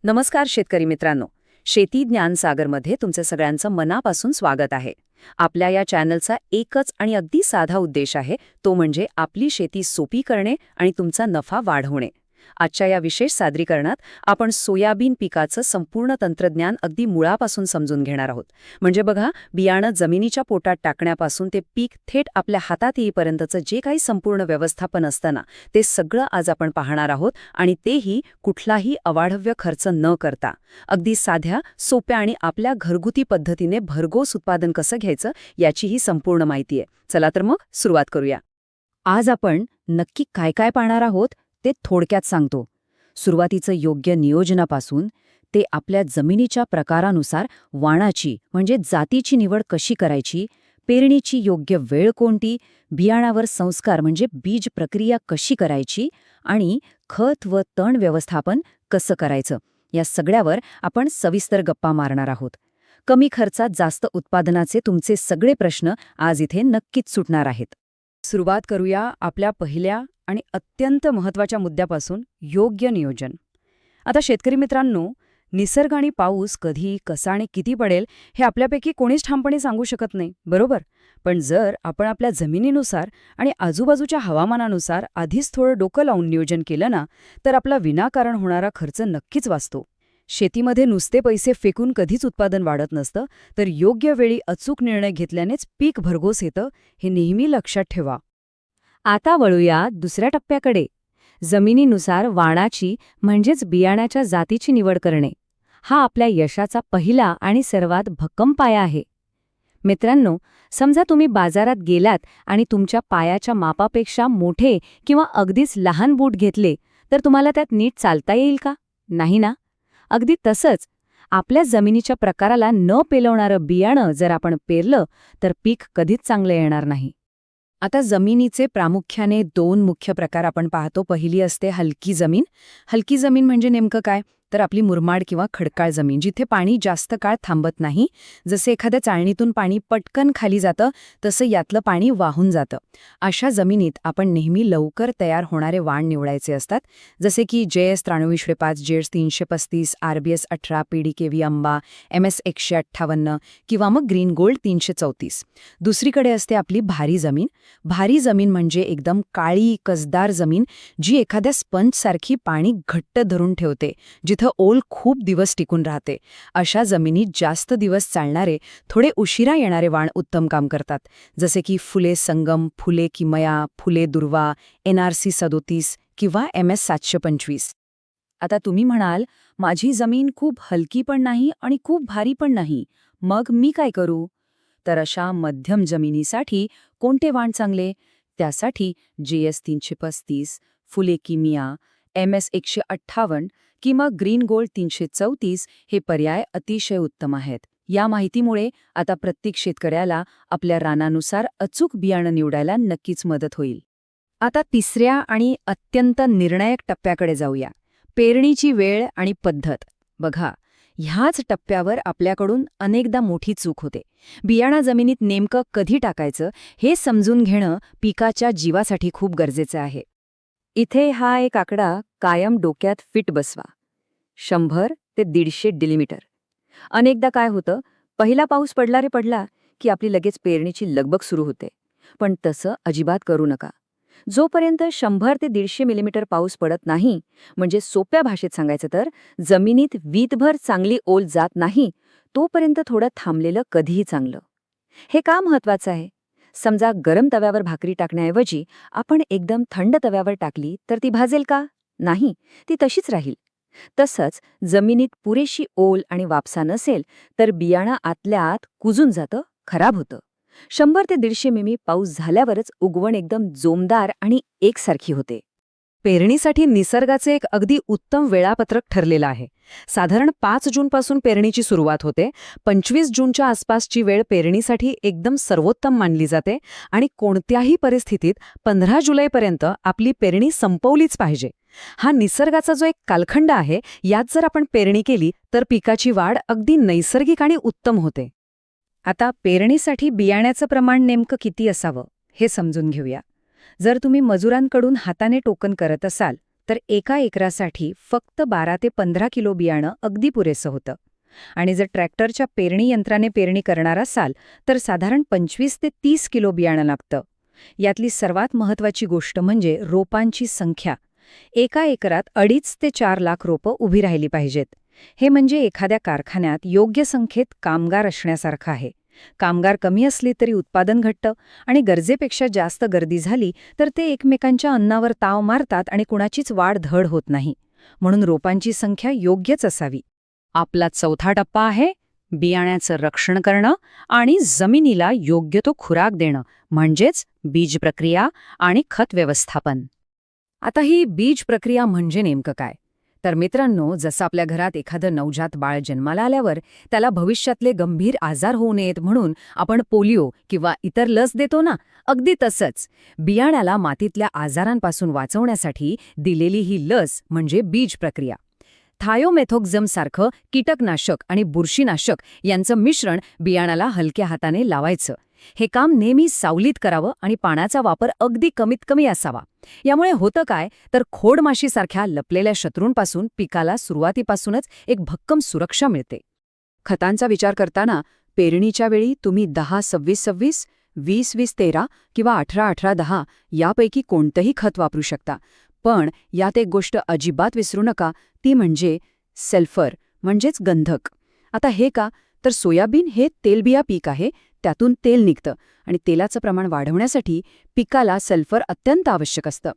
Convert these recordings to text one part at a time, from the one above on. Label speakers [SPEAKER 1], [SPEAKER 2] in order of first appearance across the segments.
[SPEAKER 1] नमस्कार शेतकरी मित्रांनो. शेती ज्ञान सागरमध्ये तुमचं सगळ्यांचं मनापासून स्वागत आहे. आपल्या या चॅनलचा एकच आणि अगदी साधा उद्देश आहे, तो म्हणजे आपली शेती सोपी करणे आणि तुमचा नफा वाढवणे. आजच्या या विशेष सादरीकरणात आपण सोयाबीन पिकाचं संपूर्ण तंत्रज्ञान अगदी मुळापासून समजून घेणार आहोत. म्हणजे बघा, बियाणं जमिनीच्या पोटात टाकण्यापासून ते पीक थेट आपल्या हातात येईपर्यंतचं जे काही संपूर्ण व्यवस्थापन असतं ना, ते सगळं आज आपण पाहणार आहोत, आणि तेही कुठलाही अवाढव्य खर्च न करता. अगदी साध्या, सोप्या आणि आपल्या घरगुती पद्धतीने भरघोस उत्पादन कसं घ्यायचं याची ही संपूर्ण माहिती आहे. चला तर मग सुरुवात करूया. आज आपण नक्की काय काय पाहणार आहोत ते थोडक्यात सांगतो. सुरुवातीचं योग्य नियोजनापासून ते आपल्या जमिनीच्या प्रकारानुसार वाणाची म्हणजे जातीची निवड कशी करायची, पेरणीची योग्य वेळ कोणती, बियाणावर संस्कार म्हणजे बीज प्रक्रिया कशी करायची आणि खत व तण व्यवस्थापन कसं करायचं, या सगळ्यावर आपण सविस्तर गप्पा मारणार आहोत. कमी खर्चात जास्त उत्पादनाचे तुमचे सगळे प्रश्न आज इथे नक्कीच सुटणार आहेत. सुरुवात करूया आपल्या पहिल्या आणि अत्यंत महत्त्वाच्या मुद्द्यापासून, योग्य नियोजन. आता शेतकरी मित्रांनो, निसर्ग आणि पाऊस कधी, कसा आणि किती पडेल हे आपल्यापैकी कोणीच ठामपणे सांगू शकत नाही, बरोबर? पण जर आपण आपल्या जमिनीनुसार आणि आजूबाजूच्या हवामानानुसार आधीच थोडं डोकं लावून नियोजन केलं ना, तर आपला विनाकारण होणारा खर्च नक्कीच वाचतो. शेतीमध्ये नुसते पैसे फेकून कधीच उत्पादन वाढत नसतं, तर योग्य वेळी अचूक निर्णय घेतल्यानेच पीक भरघोस येतं, हे नेहमी लक्षात ठेवा. आता वळूया दुसऱ्या टप्प्याकडे, जमिनीनुसार वाणाची म्हणजेच बियाण्याच्या जातीची निवड करणे. हा आपल्या यशाचा पहिला आणि सर्वात भक्कम पाया आहे. मित्रांनो, समजा तुम्ही बाजारात गेलात आणि तुमच्या पायाच्या मापापेक्षा मोठे किंवा अगदीच लहान बूट घेतले, तर तुम्हाला त्यात नीट चालता येईल का? नाही ना? अगदी तसंच आपल्या जमिनीच्या प्रकाराला न पेलवणारं बियाणं जर आपण पेरलं, तर पीक कधीच चांगलं येणार नाही. आता जमिनीचे प्रामुख्याने दोन मुख्य प्रकार आपण पाहतो. पहिली असते हलकी जमीन. हलकी जमीन म्हणजे नेमकं काय? तर आपली मुरमाड किंवा खडकाळ जमीन, जिथे पाणी जास्त काळ थांबत नाही. जसे एखाद्या चाळणीतून पाणी पटकन खाली जातं, तसं यातलं पाणी वाहून जातं. अशा जमिनीत आपण नेहमी लवकर तयार होणारे वाण निवडायचे असतात, जसे की JS 9305, JS 335, RBS 18, PDKV आंबा, MS 158 किंवा मग ग्रीन गोल्ड 334. दुसरीकडे असते आपली भारी जमीन. भारी जमीन म्हणजे एकदम काळी, कसदार जमीन, जी एखाद्या स्पंजसारखी पाणी घट्ट धरून ठेवते, जिथं ओल खूप दिवस टिकून राहते. अशा जमिनीत जास्त दिवस चालणारे, थोडे उशिरा येणारे वाण उत्तम काम करतात, जसे की फुले संगम, फुले किमया, फुले दुर्वा, NRC 37 किंवा MS 725. आता तुम्ही म्हणाल, माझी जमीन खूप हलकी पण नाही आणि खूप भारी पण नाही, मग मी काय करू? तर अशा मध्यम जमिनीसाठी कोणते वाण चांगले? त्यासाठी JS 335, फुले किमिया, MS 158 किंवा ग्रीन गोल्ड 334 हे पर्याय अतिशय उत्तम आहेत. या माहितीमुळे आता प्रत्येक शेतकऱ्याला आपल्या रानानुसार अचूक बियाणं निवडायला नक्कीच मदत होईल. आता तिसऱ्या आणि अत्यंत निर्णायक टप्प्याकडे जाऊया, पेरणीची वेळ आणि पद्धत. बघा, ह्याच टप्प्यावर आपल्याकडून अनेकदा मोठी चूक होते. बियाणं जमिनीत नेमकं कधी टाकायचं हे समजून घेणं पिकाच्या जीवासाठी खूप गरजेचं आहे. इथे हा एक आकडा कायम डोक्यात फिट बसवा: 100 ते 150 डिलिमीटर. अनेकदा काय होतं, पहिला पाऊस पडला रे पडला की आपली लगेच पेरणीची लगबग सुरू होते. पण तसं अजिबात करू नका. जोपर्यंत 100 ते 150 मिलीमीटर पाऊस पडत नाही, म्हणजे सोप्या भाषेत सांगायचं तर जमिनीत वीतभर चांगली ओल जात नाही, तोपर्यंत थोडं थांबलेलं कधीही चांगलं. हे का महत्वाचं आहे? समजा गरम तव्यावर भाकरी टाकण्याऐवजी आपण एकदम थंड तव्यावर टाकली तर ती भाजेल का? नाही, ती तशीच राहील. तसंच जमिनीत पुरेशी ओल आणि वापसा नसेल तर बियाणं आतल्या आत कुजून जातं, खराब होतं. 100 ते 150 मिमी पाऊस झाल्यावरच उगवण एकदम जोमदार आणि एकसारखी होते. पेरणीसाठी निसर्गाचे एक अगदी उत्तम वेळापत्रक ठरलेलं आहे. साधारण 5 जूनपासून पेरणीची सुरुवात होते. 25 जूनच्या आसपासची वेळ पेरणीसाठी एकदम सर्वोत्तम मानली जाते आणि कोणत्याही परिस्थितीत 15 जुलैपर्यंत आपली पेरणी संपवलीच पाहिजे. हा निसर्गाचा जो एक कालखंड आहे, यात जर आपण पेरणी केली तर पिकाची वाढ अगदी नैसर्गिक आणि उत्तम होते. आता पेरणीसाठी बियाण्याचं प्रमाण नेमकं किती असावं हे समजून घेऊया. जर तुम्ही मजुरांकडून हाताने टोकन करत असाल तर एका एकरासाठी फक्त 12 ते 15 किलो बियाणं अगदी पुरेसं होतं. आणि जर ट्रॅक्टरच्या पेरणी यंत्राने पेरणी करणार असाल तर साधारण 25 ते 30 किलो बियाणं लागतं. यातली सर्वात महत्त्वाची गोष्ट म्हणजे रोपांची संख्या. एका एकरात 2.5 ते 4 लाख रोपं उभी राहिली पाहिजेत. हे म्हणजे एखाद्या कारखान्यात योग्य संख्येत कामगार असण्यासारखं आहे. कामगार कमी असले तरी उत्पादन घटतं आणि गरजेपेक्षा जास्त गर्दी झाली तर ते एकमेकांच्या अन्नावर ताव मारतात आणि कुणाचीच वाढ धड होत नाही. म्हणून रोपांची संख्या योग्यच असावी. आपला चौथा टप्पा आहे बियाण्याचं रक्षण करणं आणि जमिनीला योग्य तो खुराक देणं, म्हणजेच बीज प्रक्रिया आणि खत व्यवस्थापन. आता ही बीज प्रक्रिया म्हणजे नेमकं काय? तर मित्रांनो, जसं आपल्या घरात एखादं नवजात बाळ जन्माला आल्यावर त्याला भविष्यातले गंभीर आजार होऊ नयेत म्हणून आपण पोलिओ किंवा इतर लस देतो ना, अगदी तसंच बियाण्याला मातीतल्या आजारांपासून वाचवण्यासाठी दिलेली ही लस म्हणजे बीज प्रक्रिया. थायोमेथोक्झमसारखं कीटकनाशक आणि बुरशीनाशक यांचं मिश्रण बियाणाला हलक्या हाताने लावायचं. हे काम नेहमी सावलीत करावं आणि पाण्याचा वापर अगदी कमीत कमी असावा. यामुळे होतं काय तर खोडमाशीसारख्या लपलेल्या शत्रूंपासून पिकाला सुरुवातीपासूनच एक भक्कम सुरक्षा मिळते. खतांचा विचार करताना पेरणीच्या वेळी तुम्ही 10-26-26, 20-20-13 किंवा 18-18-10 यापैकी कोणतंही खत वापरू शकता. पण यात एक गोष्ट अजिबात विसरू नका, ती म्हणजे सल्फर म्हणजेच गंधक. आता हे का तर सोयाबीन हे तेलबिया पीक आहे, त्यातून तेल निघतं आणि तेलाचं प्रमाण वाढवण्यासाठी पिकाला सल्फर अत्यंत आवश्यक असतं.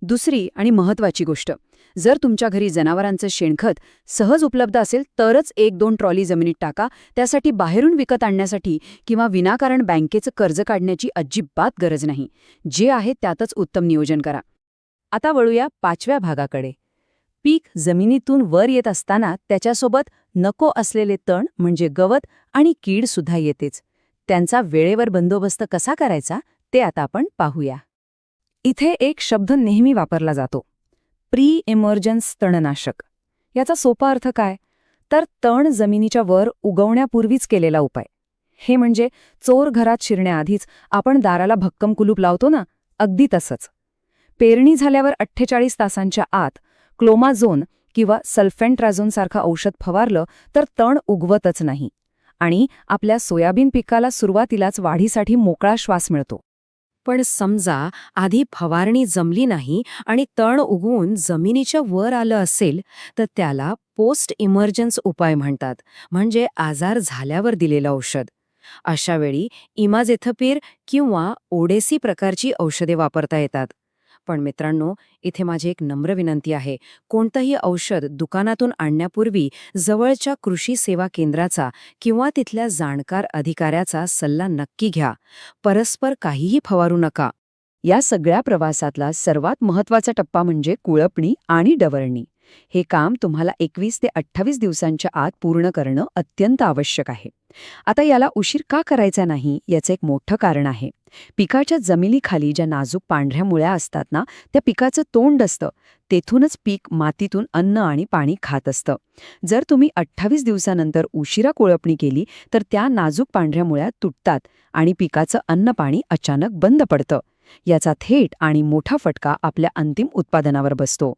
[SPEAKER 1] दुसरी आणि महत्त्वाची गोष्ट, जर तुमच्या घरी जनावरांचं शेणखत सहज उपलब्ध असेल तरच 1-2 ट्रॉली जमिनीत टाका. त्यासाठी बाहेरून विकत आणण्यासाठी किंवा विनाकारण बँकेचं कर्ज काढण्याची अजिबात गरज नाही. जे आहे त्यातच उत्तम नियोजन करा. आता वळूया 5व्या भागाकडे. पीक जमिनीतून वर येत असताना त्याच्यासोबत नको असलेले तण म्हणजे गवत आणि कीड सुद्धा येतेच. त्यांचा वेळेवर बंदोबस्त कसा करायचा ते आता आपण पाहूया. इथे एक शब्द नेहमी वापरला जातो, प्री इमर्जन्स तणनाशक. याचा सोपा अर्थ काय तर तण जमिनीच्या वर उगवण्यापूर्वीच केलेला उपाय. हे म्हणजे चोर घरात शिरण्याआधीच आपण दाराला भक्कम कुलूप लावतो ना, अगदी तसंच. पेरणी झाल्यावर 48 तासांच्या आत क्लोमाझोन किंवा सल्फेंट्राझोनसारखं औषध फवारलं तर तण उगवतच नाही आणि आपल्या सोयाबीन पिकाला सुरुवातीलाच वाढीसाठी मोकळा श्वास मिळतो. पण समजा आधी फवारणी जमली नाही आणि तण उगवून जमिनीच्या वर आलं असेल तर त्याला पोस्ट इमर्जन्स उपाय म्हणतात, म्हणजे आजार झाल्यावर दिलेलं औषध. अशावेळी इमाझेथापीर किंवा ओडेसी प्रकारची औषधे वापरता येतात. पण मित्रांनो, इथे माझी एक नम्र विनंती आहे, कोणतंही औषध दुकानातून आणण्यापूर्वी जवळच्या कृषी सेवा केंद्राचा किंवा तिथल्या जाणकार अधिकाऱ्याचा सल्ला नक्की घ्या. परस्पर काहीही फवारू नका. या सगळ्या प्रवासातला सर्वात महत्त्वाचा टप्पा म्हणजे कुळपणी आणि डवरणी. हे काम तुम्हाला 21 ते 28 दिवसांच्या आत पूर्ण करणं अत्यंत आवश्यक आहे. आता याला उशीर का करायचा नाही याचं एक मोठं कारण आहे. पिकाच्या जमिनीखाली ज्या नाजूक पांढऱ्या मुळ्या असतात ना, त्या पिकाचं तोंड असतं. तेथूनच पीक मातीतून अन्न आणि पाणी खात असतं. जर तुम्ही 28 दिवसानंतर उशिरा कोळपणी केली तर त्या नाजूक पांढऱ्या मुळ्या तुटतात आणि पिकाचं अन्न पाणी अचानक बंद पडतं. याचा थेट आणि मोठा फटका आपल्या अंतिम उत्पादनावर बसतो.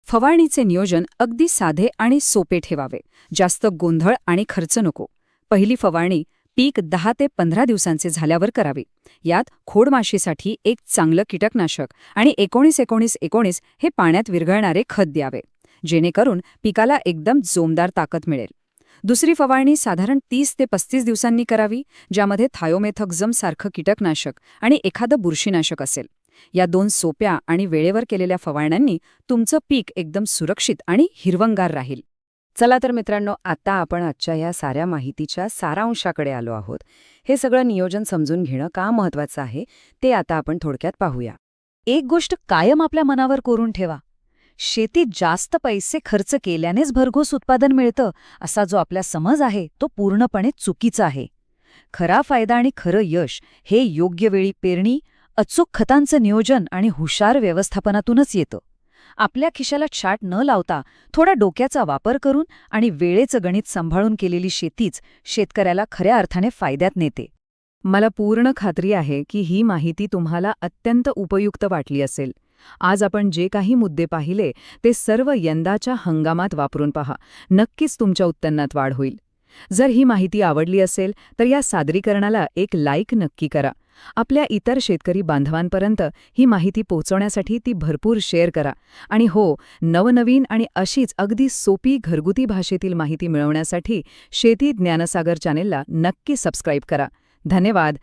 [SPEAKER 1] फवारणीचे नियोजन अगदी साधे आणि सोपे ठेवावे. जास्त गोंधळ आणि खर्च नको. पहिली फवारणी पीक 10 ते 15 दिवसांचे झाल्यावर करावी. यात खोडमाशीसाठी एक चांगलं कीटकनाशक आणि 19-19-19 हे पाण्यात विरघळणारे खत द्यावे, जेणेकरून पिकाला एकदम जोमदार ताकद मिळेल. दुसरी फवारणी साधारण 30 ते 35 दिवसांनी करावी, ज्यामध्ये थायोमेथोक्झम सारखं कीटकनाशक आणि एखादं बुरशीनाशक असेल. या 2 सोप्या आणि वेळेवर केलेल्या फवारण्यांनी तुमचं पीक एकदम सुरक्षित आणि हिरवंगार राहील. चला तर मित्रांनो, आता आपण आजच्या या साऱ्या माहितीच्या सारांशाकडे आलो आहोत. हे सगळं नियोजन समजून घेणं का महत्त्वाचं आहे ते आता आपण थोडक्यात पाहूया. एक गोष्ट कायम आपल्या मनावर कोरून ठेवा, शेतीत जास्त पैसे खर्च केल्यानेच भरघोस उत्पादन मिळतं असा जो आपला समज आहे तो पूर्णपणे चुकीचा आहे. खरा फायदा आणि खरं यश हे योग्य वेळी पेरणी, अचूक खतांचं नियोजन आणि हुशार व्यवस्थापनातूनच येतं. आपल्या खिशाला छाट न लावता थोडा डोक्याचा वापर करून आणि वेळेचं गणित सांभाळून केलेली शेतीच शेतकऱ्याला खऱ्या अर्थाने फायद्यात नेते. मला पूर्ण खात्री आहे की ही माहिती तुम्हाला अत्यंत उपयुक्त वाटली असेल आज आपण जे काही मुद्दे पाहिले ते सर्व यंदाच्या हंगामात वापरून पहा. नक्कीच तुमच्या उत्पन्नात वाढ होईल. जर ही माहिती आवडली असेल तर या सादरीकरणाला एक लाईक नक्की करा. आपल्या इतर शेतकरी बांधवांपर्यंत ही माहिती पोहोचवण्यासाठी ती भरपूर शेअर करा. आणि हो, नवनवीन आणि अशीच अगदी सोपी घरगुती भाषेतील माहिती मिळवण्यासाठी शेती ज्ञानसागर चॅनेलला नक्की सबस्क्राईब करा. धन्यवाद.